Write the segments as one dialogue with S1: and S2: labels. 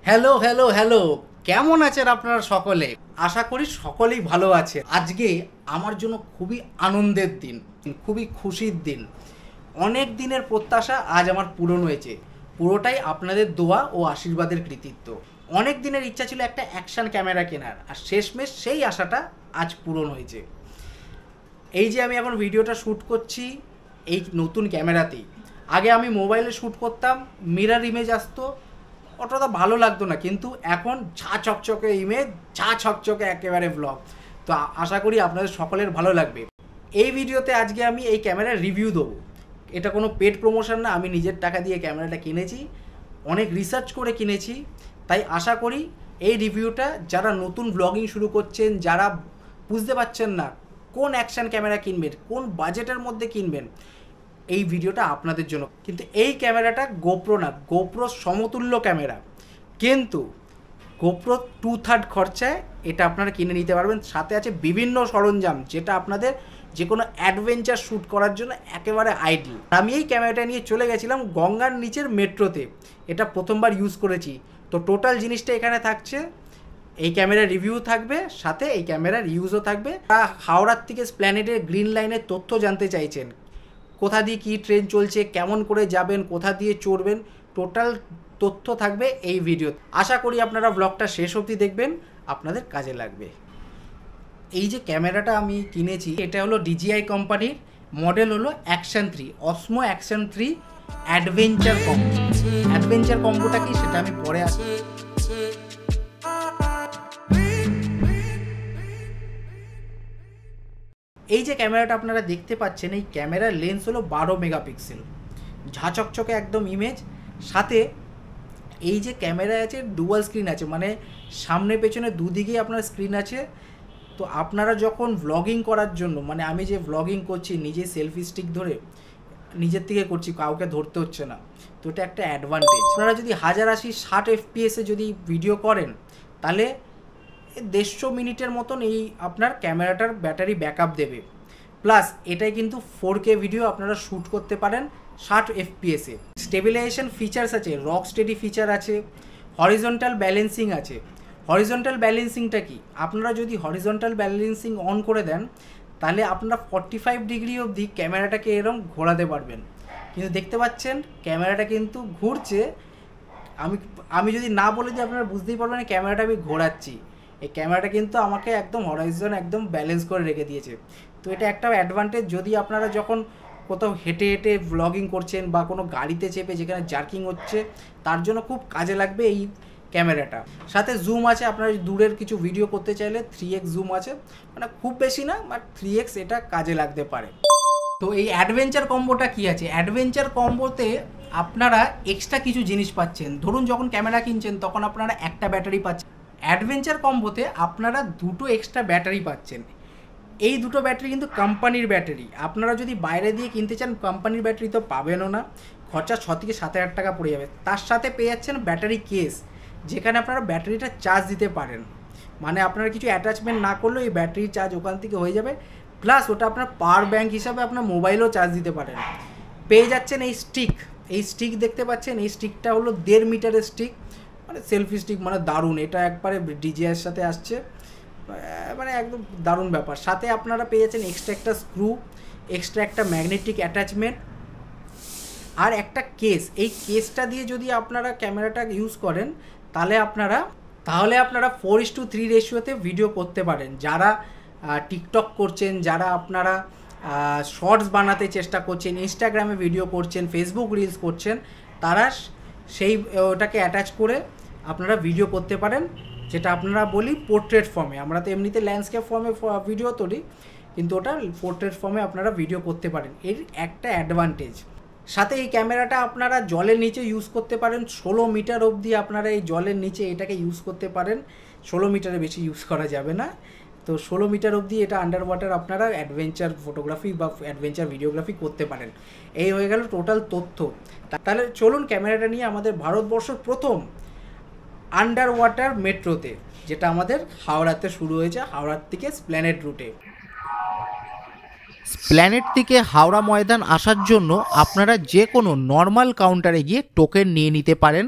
S1: Hello hello hello, কেমন আছেন আপনারা সকলে? আশা করি সকলেই ভালো আছে। আজকে আমার জন্য খুবই আনন্দের দিন, খুবই খুশির দিন। অনেক দিনের প্রত্যাশা আজ আমার পূরণ হয়েছে। পুরোটাই আপনাদের দোয়া ও আশীর্বাদের কৃতিত্ব। অনেক দিনের ইচ্ছা ছিল একটা অ্যাকশন ক্যামেরা কেনার, আর শেষমেশ সেই আশাটা আজ পূরণ হয়েছে। এই যে আমি এখন ভিডিওটা শ্যুট করছি এই নতুন ক্যামেরাতেই। আগে আমি মোবাইলে শ্যুট করতাম, মিরর ইমেজ আসতো, অতটা ভালো লাগতো না, কিন্তু এখন ঝা চকচকে ইমেজ, ঝা চকচকে একেবারে ব্লগ। তো আশা করি আপনাদের সকলের ভালো লাগবে। এই ভিডিওতে আজকে আমি এই ক্যামেরার রিভিউ দেবো। এটা কোনো পেড প্রমোশন না, আমি নিজের টাকা দিয়ে ক্যামেরাটা কিনেছি, অনেক রিসার্চ করে কিনেছি। তাই আশা করি এই রিভিউটা যারা নতুন ব্লগিং শুরু করছেন, যারা বুঝতে পারছেন না কোন অ্যাকশন ক্যামেরা কিনবেন, কোন বাজেটের মধ্যে কিনবেন, এই ভিডিওটা আপনাদের জন্য। কিন্তু এই ক্যামেরাটা গোপ্রো না, গোপ্রো সমতুল্য ক্যামেরা, কিন্তু গোপ্রো 2/3 খরচায় এটা আপনারা কিনে নিতে পারবেন। সাথে আছে বিভিন্ন সরঞ্জাম, যেটা আপনাদের যে কোনো অ্যাডভেঞ্চার শ্যুট করার জন্য একেবারে আইডিয়াল। আমি এই ক্যামেরাটা নিয়ে চলে গেছিলাম গঙ্গার নিচের মেট্রোতে, এটা প্রথমবার ইউজ করেছি। তো টোটাল জিনিসটা এখানে থাকছে, এই ক্যামেরার রিভিউ থাকবে, সাথে এই ক্যামেরার ইউজও থাকবে। হাওড়ার থেকে স্প্ল্যানেডের গ্রিন লাইনের তথ্য জানতে চাইছেন, কোথা দিয়ে কী ট্রেন চলছে, কেমন করে যাবেন, কোথা দিয়ে চড়বেন, টোটাল তথ্য থাকবে এই ভিডিও। আশা করি আপনারা ব্লগটা শেষ অবধি দেখবেন, আপনাদের কাজে লাগবে। এই যে ক্যামেরাটা আমি কিনেছি, এটা হলো DJI কোম্পানির, মডেল হলো action 3, Osmo action 3 adventure combo. Adventure কম্বোটা কি সেটা আমি পরে আসি। এই যে ক্যামেরাটা আপনারা দেখতে পাচ্ছেন, এই ক্যামেরার লেন্স হলো 12 মেগাপিক্সেল, ঝাঁচকচকে একদম ইমেজ। সাথে এই যে ক্যামেরা আছে, ডুয়াল স্ক্রিন আছে, মানে সামনে পেছনে দুদিকেই আপনার স্ক্রিন আছে। তো আপনারা যখন ভ্লগিং করার জন্য, মানে আমি যে ভ্লগিং করছি নিজে সেলফি স্টিক ধরে নিজের থেকে করছি, কাউকে ধরতে হচ্ছে না, তো এটা একটা অ্যাডভান্টেজ। আপনারা যদি 1080-60 FPS যদি ভিডিও করেন, তাহলে 150 মিনিটের মতন এই আপনার ক্যামেরাটার ব্যাটারি ব্যাকআপ দেবে। প্লাস এটাই কিন্তু 4K ভিডিও আপনারা শ্যুট করতে পারেন 60 FPS-এ। স্টেবিলাইজেশন ফিচার্স আছে, রক স্টেডি ফিচার আছে, হরিজন্টাল ব্যালেন্সিং আছে। হরিজন্টাল ব্যালেন্সিংটা কি? আপনারা যদি হরিজন্টাল ব্যালেন্সিং অন করে দেন, তাহলে আপনারা 45 ডিগ্রি অবধি ক্যামেরাটাকে এরকম ঘোরাতে পারবেন। কিন্তু দেখতে পাচ্ছেন ক্যামেরাটা কিন্তু ঘুরছে। আমি যদি না বলে দিই, আপনারা বুঝতেই পারবেন ক্যামেরাটা আমি ঘোরাচ্ছি। এই ক্যামেরাটা কিন্তু আমাকে একদম হরাইজন একদম ব্যালেন্স করে রেখে দিয়েছে। তো এটা একটা অ্যাডভান্টেজ। যদি আপনারা যখন কোথাও হেঁটে হেঁটে ব্লগিং করছেন বা কোনো গাড়িতে চেপে যেখানে জার্কিং হচ্ছে, তার জন্য খুব কাজে লাগবে এই ক্যামেরাটা। সাথে জুম আছে, আপনারা দূরের কিছু ভিডিও করতে চাইলে 3x জুম আছে, মানে খুব বেশি না, বাট 3x এটা কাজে লাগতে পারে। তো এই অ্যাডভেঞ্চার কম্বোটা কি আছে? অ্যাডভেঞ্চার কম্বোতে আপনারা এক্সট্রা কিছু জিনিস পাচ্ছেন। ধরুন যখন ক্যামেরা কিনছেন তখন আপনারা একটা ব্যাটারি পাচ্ছেন, অ্যাডভেঞ্চার কম্বোতে আপনারা দুটো এক্সট্রা ব্যাটারি পাচ্ছেন। এই দুটো ব্যাটারি কিন্তু কোম্পানির ব্যাটারি। আপনারা যদি বাইরে দিয়ে কিনতে চান, কোম্পানির ব্যাটারি তো পাবেনও না, খরচা 6 থেকে 7,000 টাকা পড়ে যাবে। তার সাথে পেয়ে যাচ্ছেন ব্যাটারি কেস, যেখানে আপনারা ব্যাটারিটা চার্জ দিতে পারেন। মানে আপনারা কিছু অ্যাটাচমেন্ট না করলেও এই ব্যাটারি চার্জ ওখান থেকে হয়ে যাবে। প্লাস ওটা আপনার পাওয়ার ব্যাঙ্ক হিসাবে আপনার মোবাইলও চার্জ দিতে পারেন। পেয়ে যাচ্ছেন এই স্টিক দেখতে পাচ্ছেন, এই স্টিকটা হলো 1.5 মিটারের স্টিক, মানে সেলফি স্টিক, মানে দারুণ। এটা একবারে DJI-এর সাথে আসছে, মানে একদম দারুণ ব্যাপার। সাথে আপনারা পেয়ে যাচ্ছেন এক্সট্রা একটা স্ক্রু, এক্সট্রা একটা ম্যাগনেটিক অ্যাটাচমেন্ট, আর একটা কেস। এই কেসটা দিয়ে যদি আপনারা ক্যামেরাটা ইউজ করেন, তাহলে আপনারা 4:3 রেশিওতে ভিডিও করতে পারেন। যারা টিকটক করছেন, যারা আপনারা শর্টস বানাতে চেষ্টা করছেন, ইনস্টাগ্রামে ভিডিও করছেন, ফেসবুক রিলস করছেন, তারা সেই ওটাকে অ্যাটাচ করে আপনারা ভিডিও করতে পারেন, যেটা আপনারা বলি পোর্ট্রেট ফর্মে। আমরা তো এমনিতে ল্যান্ডস্কেপ ফর্মে ভিডিও তুলি, কিন্তু ওটা পোর্ট্রেট ফর্মে আপনারা ভিডিও করতে পারেন। এর একটা অ্যাডভান্টেজ। সাথে এই ক্যামেরাটা আপনারা জলের নিচে ইউজ করতে পারেন, 16 মিটার অবধি আপনারা এই জলের নিচে এটাকে ইউজ করতে পারেন। 16 মিটারের বেশি ইউজ করা যাবে না, তো 16 মিটার অবধি এটা আন্ডার ওয়াটার আপনারা অ্যাডভেঞ্চার ফটোগ্রাফি বা অ্যাডভেঞ্চার ভিডিওগ্রাফি করতে পারেন। এই হয়ে গেল টোটাল তথ্য। তাহলে চলুন ক্যামেরাটা নিয়ে আমাদের ভারতবর্ষের প্রথম আন্ডার ওয়াটার মেট্রোতে, যেটা আমাদের হাওড়াতে শুরু হয়েছে, হাওড়ার থেকে স্প্ল্যানেড রুটে।
S2: স্প্ল্যানেড থেকে হাওড়া ময়দান আসার জন্য আপনারা যে কোনো নর্মাল কাউন্টারে গিয়ে টোকেন নিয়ে নিতে পারেন।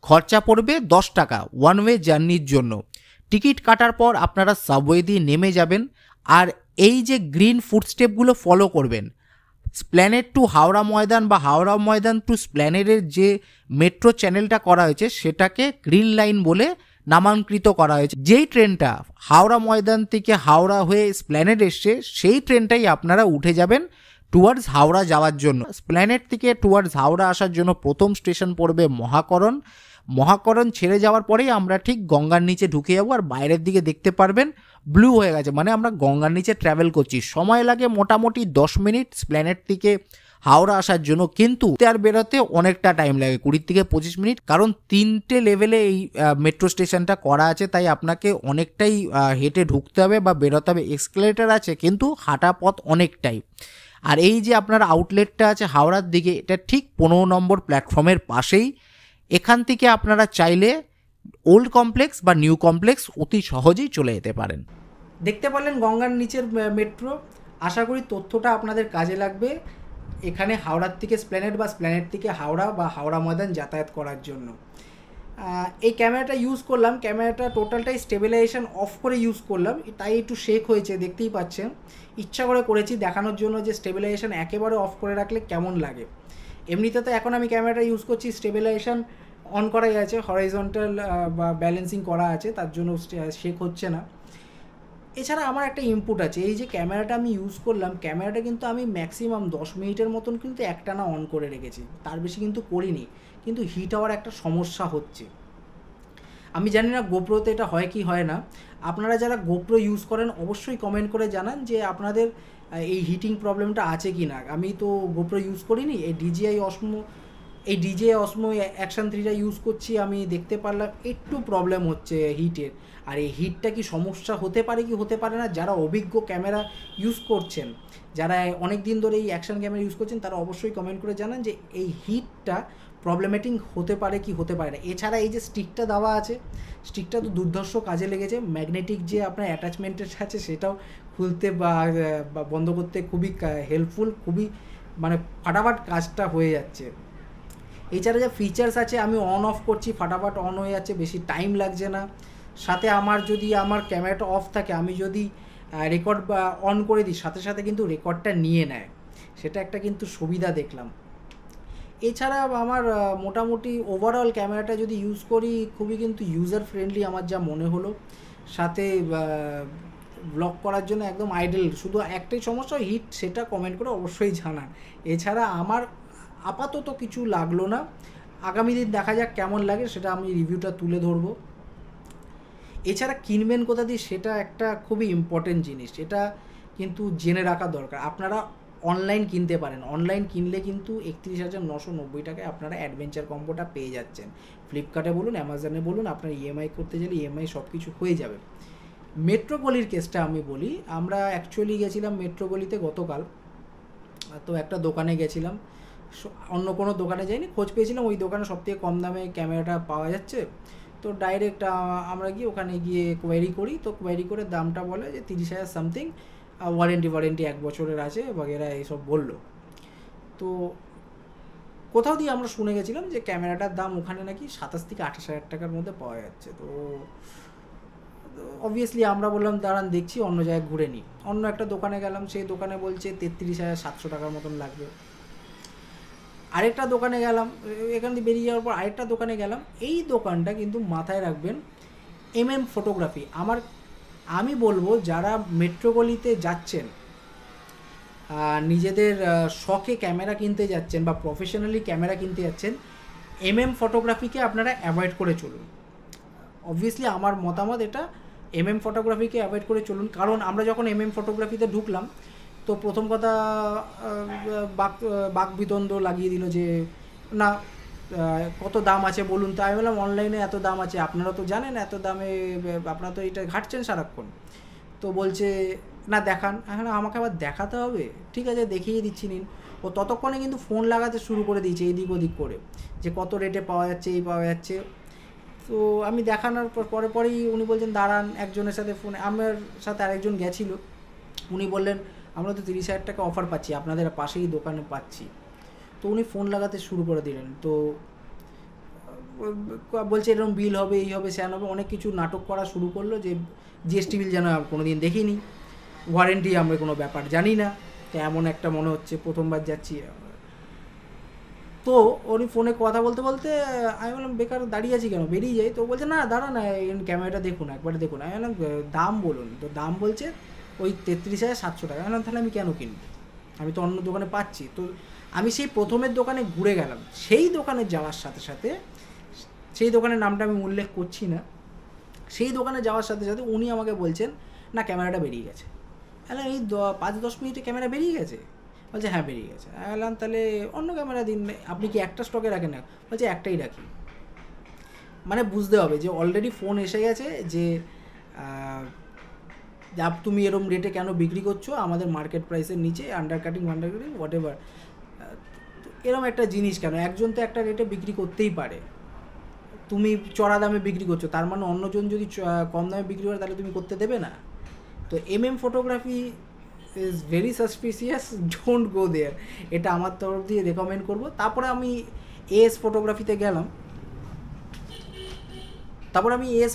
S1: খরচা পড়বে 10 টাকা ওয়ান ওয়ে জার্নির জন্য। টিকিট কাটার পর আপনারা সাবওয়ে দিয়ে নেমে যাবেন, আর এই যে গ্রিন ফুটস্টেপগুলো ফলো করবেন। স্প্ল্যানেড টু হাওড়া ময়দান বা হাওড়া ময়দান টু স্প্ল্যানেডের যে মেট্রো চ্যানেলটা করা হয়েছে সেটাকে গ্রিন লাইন বলে নামাঙ্কিত করা হয়েছে। যেই ট্রেনটা হাওড়া ময়দান থেকে হাওড়া হয়ে স্প্ল্যানেড এসছে সেই ট্রেনটাই আপনারা উঠে যাবেন টুয়ার্ডস হাওড়া যাওয়ার জন্য। স্প্ল্যানেড থেকে টুয়ার্ডস হাওড়া আসার জন্য প্রথম স্টেশন পড়বে মহাকরণ। মহাকরণ ছেড়ে যাওয়ার পরেই আমরা ঠিক গঙ্গার নিচে ঢুকে যাবো, আর বাইরের দিকে দেখতে পারবেন ব্লু হয়ে গেছে, মানে আমরা গঙ্গার নিচে ট্রাভেল করছি। সময় লাগে মোটামুটি 10 মিনিট স্প্ল্যানেড থেকে হাওড়া আসার জন্য, কিন্তু আর বেরোতে অনেকটা টাইম লাগে, 20 থেকে 25 মিনিট, কারণ 3টে লেভেলে এই মেট্রো স্টেশনটা করা আছে, তাই আপনাকে অনেকটাই হেঁটে ঢুকতে হবে বা বেরোতে হবে। এক্সকেলেটার আছে কিন্তু হাঁটা পথ অনেকটাই। আর এই যে আপনার আউটলেটটা আছে হাওড়ার দিকে, এটা ঠিক 15 নম্বর প্ল্যাটফর্মের পাশেই। এখান থেকে আপনারা চাইলে ওল্ড কমপ্লেক্স বা নিউ কমপ্লেক্স অতি সহজেই চলে যেতে পারেন। দেখতে পারলেন গঙ্গার নিচের মেট্রো। আশা করি তথ্যটা আপনাদের কাজে লাগবে এখানে হাওড়ার থেকে স্প্ল্যানেড বা স্প্ল্যানেড থেকে হাওড়া বা হাওড়া ময়দান যাতায়াত করার জন্য। এই ক্যামেরাটা ইউজ করলাম, ক্যামেরাটা টোটালটাই স্টেবিলাইজেশন অফ করে ইউজ করলাম, তাই একটু শেক হয়েছে, দেখতেই পাচ্ছেন। ইচ্ছা করে করেছি দেখানোর জন্য যে স্টেবিলাইজেশন একেবারে অফ করে রাখলে কেমন লাগে। এমনিতে তো এখন আমি ক্যামেরাটা ইউজ করছি স্টেবিলাইজেশন অন করাই আছে, হরাইজন্টাল বা ব্যালেন্সিং করা আছে, তার জন্য শেক হচ্ছে না। এছাড়া আমার একটা ইনপুট আছে, এই যে ক্যামেরাটা আমি ইউজ করলাম, ক্যামেরাটা কিন্তু আমি ম্যাক্সিমাম 10 মিনিটের মতন কিন্তু একটানা অন করে রেখেছি, তার বেশি কিন্তু করিনি, কিন্তু হিট হওয়ার একটা সমস্যা হচ্ছে। আমি জানি না গোপ্রোতে এটা হয় কি হয় না। আপনারা যারা গোপ্রো ইউজ করেন অবশ্যই কমেন্ট করে জানান যে আপনাদের এই হিটিং প্রবলেমটা আছে কি না। আমি তো গোপ্রো ইউজ করিনি, এই DJI অসমো অ্যাকশন 3টা ইউজ করছি, আমি দেখতে পারলাম একটু প্রবলেম হচ্ছে হিটের। আর এই হিটটা কি সমস্যা হতে পারে কি হতে পারে না, যারা অভিজ্ঞ ক্যামেরা ইউজ করছেন, যারা অনেক দিন ধরে এই অ্যাকশন ক্যামেরা ইউজ করছেন, তারা অবশ্যই কমেন্ট করে জানান যে এই হিটটা প্রবলেমেটিক হতে পারে কি হতে পারে না। এছাড়া এই যে স্টিকটা দেওয়া আছে, স্টিকটা তো দুর্ধর্ষ কাজে লেগেছে। ম্যাগনেটিক যে আপনার অ্যাটাচমেন্টের আছে সেটাও খুলতে বা বন্ধ করতে খুবই হেল্পফুল, খুবই মানে ফাটাফাট কাজটা হয়ে যাচ্ছে। এছাড়া যে ফিচার্স আছে, আমি অন অফ করছি, ফাটাফাট অন হয়ে যাচ্ছে, বেশি টাইম লাগছে না। সাথে আমার যদি আমার ক্যামেরাটা অফ থাকে, আমি যদি রেকর্ড বা অন করে দিই, সাথে সাথে কিন্তু রেকর্ডটা নিয়ে নেয়, সেটা একটা কিন্তু সুবিধা দেখলাম। এছাড়া আমার মোটামুটি ওভারঅল ক্যামেরাটা যদি ইউজ করি খুবই কিন্তু ইউজার ফ্রেন্ডলি আমার যা মনে হলো। সাথে ব্লগ করার জন্য একদম আইডেল। শুধু একটাই সমস্যা হিট, সেটা কমেন্ট করে অবশ্যই জানান। এছাড়া আমার আপাতত কিছু লাগলো না, আগামী দিন দেখা যাক কেমন লাগে, সেটা আমি রিভিউটা তুলে ধরবো। এছাড়া কিনবেন কোথা দিয়ে সেটা একটা খুবই ইম্পর্টেন্ট জিনিস, এটা কিন্তু জেনে রাখা দরকার। আপনারা অনলাইন কিনতে পারেন, অনলাইন কিনলে কিন্তু 31,990 টাকায় আপনারা অ্যাডভেঞ্চার কম্বোটা পেয়ে যাচ্ছেন। ফ্লিপকার্টে বলুন, অ্যামাজনে বলুন, আপনার ইএমআই করতে গেলে ইএমআই সব কিছু হয়ে যাবে। মেট্রোপলির কেসটা আমি বলি, আমরা অ্যাকচুয়ালি গেছিলাম মেট্রোপলিতে গতকাল। তো একটা দোকানে গেছিলাম, অন্য কোনো দোকানে যাইনি, খোঁজ পেয়েছিলাম ওই দোকানে সবথেকে কম দামে ক্যামেরাটা পাওয়া যাচ্ছে। তো ডাইরেক্ট আমরা গিয়ে ওখানে গিয়ে কোয়ারি করি। তো কোয়ারি করে দামটা বলে যে 30,000 সামথিং, ওয়ারেন্টি 1 বছরের আছে বগেরা এইসব বললো। তো কোথাও দিয়ে আমরা শুনে গেছিলাম যে ক্যামেরাটার দাম ওখানে নাকি 27 থেকে 28,000 টাকার মধ্যে পাওয়া যাচ্ছে। তো অবভিয়াসলি আমরা বললাম দাঁড়ান দেখছি, অন্য জায়গায় ঘুরে নিই। অন্য একটা দোকানে গেলাম, সেই দোকানে বলছে 33,700 টাকার মতন লাগবে। আরেকটা দোকানে গেলাম, এখান থেকে বেরিয়ে যাওয়ার পর আরেকটা দোকানে গেলাম। এই দোকানটা কিন্তু মাথায় রাখবেন, ফটোগ্রাফি। আমি বলবো যারা মেট্রোপলিতে যাচ্ছেন, নিজেদের শখে ক্যামেরা কিনতে যাচ্ছেন বা প্রফেশনালি ক্যামেরা কিনতে যাচ্ছেন, ফটোগ্রাফিকে আপনারা অ্যাভয়েড করে চলুন। অবভিয়াসলি আমার মতামত এটা, ফটোগ্রাফিকে অ্যাভয়েড করে চলুন। কারণ আমরা যখন ফটোগ্রাফিতে ঢুকলাম, তো প্রথম কথা বাকবিতণ্ড লাগিয়ে দিল যে না কত দাম আছে বলুন। তো আমি বললাম অনলাইনে এত দাম আছে, আপনারা তো জানেন এত দামে, আপনারা তো এটা ঘাটছেন সারাক্ষণ। তো বলছে না দেখান। এখন আমাকে আবার দেখাতে হবে, ঠিক আছে দেখিয়ে দিচ্ছি নিন। ও ততক্ষণে কিন্তু ফোন লাগাতে শুরু করে দিয়েছে এদিক ওদিক করে, যে কত রেটে পাওয়া যাচ্ছে, এই পাওয়া যাচ্ছে। তো আমি দেখানোর পরেই উনি বলছেন দাঁড়ান, একজনের সাথে ফোনে, আমার সাথে আরেকজন গেছিলো, উনি বললেন আমরা তো 30,000 টাকা অফার পাচ্ছি, আপনাদের পাশেই দোকানে পাচ্ছি। তো উনি ফোন লাগাতে শুরু করে দিলেন। তো বলছে এরকম বিল হবে, এই হবে, স্যান হবে, অনেক কিছু নাটক করা শুরু করলো যে জিএসটি বিল যেন কোনো দিন দেখিনি, ওয়ারেন্টি আমরা কোনো ব্যাপার জানি না। তো এমন একটা মনে হচ্ছে প্রথমবার যাচ্ছি। তো উনি ফোনে কথা বলতে বলতে আমি বললাম বেকার দাঁড়িয়ে আছি কেন, বেরিয়ে যাই। তো বলছে না দাঁড়া না, ক্যামেরাটা দেখুন, একবারে দেখুন। আমি বললাম দাম বলুন। তো দাম বলছে ওই 33,700 টাকা। আমি বললাম তাহলে আমি কেন কিনব, আমি তো অন্য দোকানে পাচ্ছি। তো আমি সেই প্রথমের দোকানে ঘুরে গেলাম। সেই দোকানে যাওয়ার সাথে সাথে, সেই দোকানের নামটা আমি উল্লেখ করছি না, সেই দোকানে যাওয়ার সাথে সাথে উনি আমাকে বলছেন না ক্যামেরাটা বেরিয়ে গেছে। তাহলে এই 5-10 মিনিটে ক্যামেরা বেরিয়ে গেছে? বলছে হ্যাঁ বেরিয়ে গেছে। আমি বললাম তাহলে অন্য ক্যামেরা দিন, আপনি কি একটা স্টকে রাখেন না? বলছে একটাই রাখি। মানে বুঝতে হবে যে অলরেডি ফোন এসে গেছে যে তুমি এরম রেটে কেন বিক্রি করছো, আমাদের মার্কেট প্রাইসের নিচে, আন্ডার কাটিং হোয়াট এভার। এরম একটা জিনিস কেন, একজন তো একটা রেটে বিক্রি করতেই পারে, তুমি চড়া দামে বিক্রি করছো, তার মানে অন্যজন যদি কম দামে বিক্রি করে তাহলে তুমি করতে দেবে না। তো photography is very suspicious, don't go there, এটা আমার তরফ দিয়ে রেকমেন্ড করবো। তারপরে আমি এএস ফটোগ্রাফিতে গেলাম,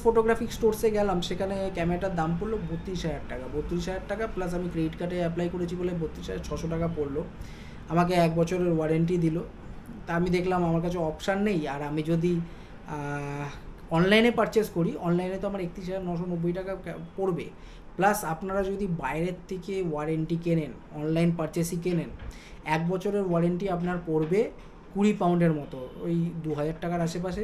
S1: ফটোগ্রাফিক স্টোরসে গেলাম। সেখানে ক্যামেরাটার দাম পড়লো 32,000 টাকা। 32,000 টাকা প্লাস আমি ক্রেডিট কার্ডে অ্যাপ্লাই করেছি বলে 32,600 টাকা পড়লো। আমাকে 1 বছরের ওয়ারেন্টি দিল। তা আমি দেখলাম আমার কাছে অপশান নেই, আর আমি যদি অনলাইনে পারচেস করি, অনলাইনে তো আমার 31,990 টাকা পড়বে। প্লাস আপনারা যদি বাইরের থেকে ওয়ারেন্টি কেনেন, অনলাইন পারচেসই কেনেন, 1 বছরের ওয়ারেন্টি আপনার পড়বে 20 পাউন্ডের মতো, ওই 2,000 টাকার আশেপাশে।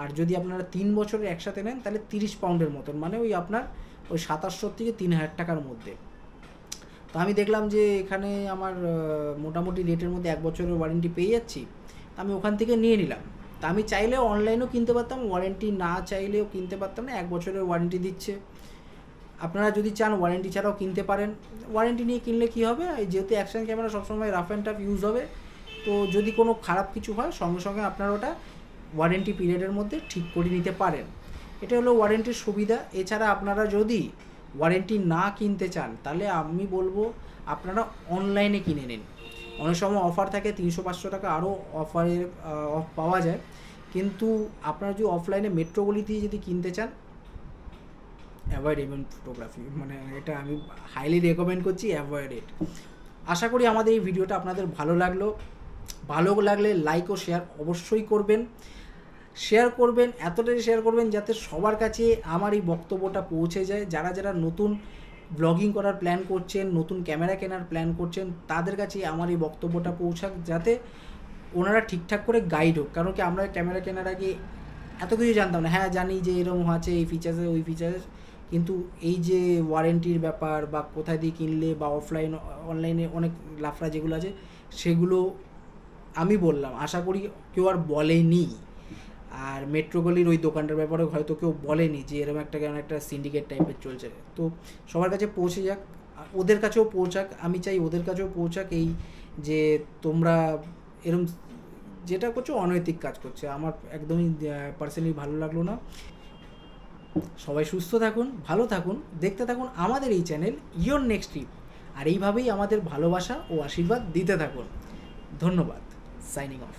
S1: আর যদি আপনারা 3 বছরের একসাথে নেন তাহলে 30 পাউন্ডের মতন, মানে ওই আপনার ওই 2700 থেকে 3,000 টাকার মধ্যে। তো আমি দেখলাম যে এখানে আমার মোটামুটি রেটের মধ্যে 1 বছরের ওয়ারেন্টি পেয়ে যাচ্ছি, আমি ওখান থেকে নিয়ে নিলাম। তা আমি চাইলেও অনলাইনেও কিনতে পারতাম, ওয়ারেন্টি না চাইলেও কিনতে পারতাম না, 1 বছরের ওয়ারেন্টি দিচ্ছে। আপনারা যদি চান ওয়ারেন্টি ছাড়াও কিনতে পারেন। ওয়ারেন্টি নিয়ে কিনলে কী হবে, যেহেতু অ্যাকশন ক্যামেরা সবসময় রাফ অ্যান্ড টাফ ইউজ হবে, তো যদি কোনো খারাপ কিছু হয় সঙ্গে সঙ্গে আপনারা ওটা ওয়ারেন্টি পিরিয়ডের মধ্যে ঠিক করে নিতে পারেন। এটা হলো ওয়ারেন্টির সুবিধা। এছাড়া আপনারা যদি ওয়ারেন্টি না কিনতে চান তাহলে আমি বলবো আপনারা অনলাইনে কিনে নিন। অনেক সময় অফার থাকে, 300-500 টাকা আরও অফারে অফ পাওয়া যায়। কিন্তু আপনারা যদি অফলাইনে মেট্রোগুলিতে যদি কিনতে চান, অ্যাভয়েড ফটোগ্রাফি, মানে এটা আমি হাইলি রেকমেন্ড করছি, অ্যাভয়েড ইট। আশা করি আমাদের এই ভিডিওটা আপনাদের ভালো লাগলে লাইক ও শেয়ার অবশ্যই করবেন। এতটাই শেয়ার করবেন যাতে সবার কাছে আমার এই বক্তব্যটা পৌঁছে যায়। যারা নতুন ব্লগিং করার প্ল্যান করছেন, নতুন ক্যামেরা কেনার প্ল্যান করছেন, তাদের কাছে আমার এই বক্তব্যটা পৌঁছাক, যাতে ওনারা ঠিকঠাক করে গাইড হোক। কারণ কি আমরা ক্যামেরা কেনার আগে এত কিছু জানতাম না। হ্যাঁ জানি যে এরকম আছে, এই ফিচার্সে ওই ফিচার্স, কিন্তু এই যে ওয়ারেন্টির ব্যাপার বা কোথায় দিয়ে কিনলে বা অনলাইনে অনেক লাফড়া যেগুলো আছে সেগুলো আমি বললাম, আশা করি কেউ আর বলেনি। আর মেট্রোগলির ওই দোকানটার ব্যাপারে হয়তো কেউ বলেনি যে এরকম একটা সিন্ডিকেট টাইপের চলছে। তো সবার কাছে পৌঁছে যাক, ওদের কাছেও পৌঁছাক, আমি চাই ওদের কাছেও পৌঁছাক এই যে তোমরা এরকম যেটা করছো অনৈতিক কাজ করছে, আমার একদমই পার্সোনালি ভালো লাগলো না। সবাই সুস্থ থাকুন, ভালো থাকুন, দেখতে থাকুন আমাদের এই চ্যানেল ইয়োর নেক্সট ট্রিপ, আর এইভাবেই আমাদের ভালোবাসা ও আশীর্বাদ দিতে থাকুন। ধন্যবাদ। Signing off.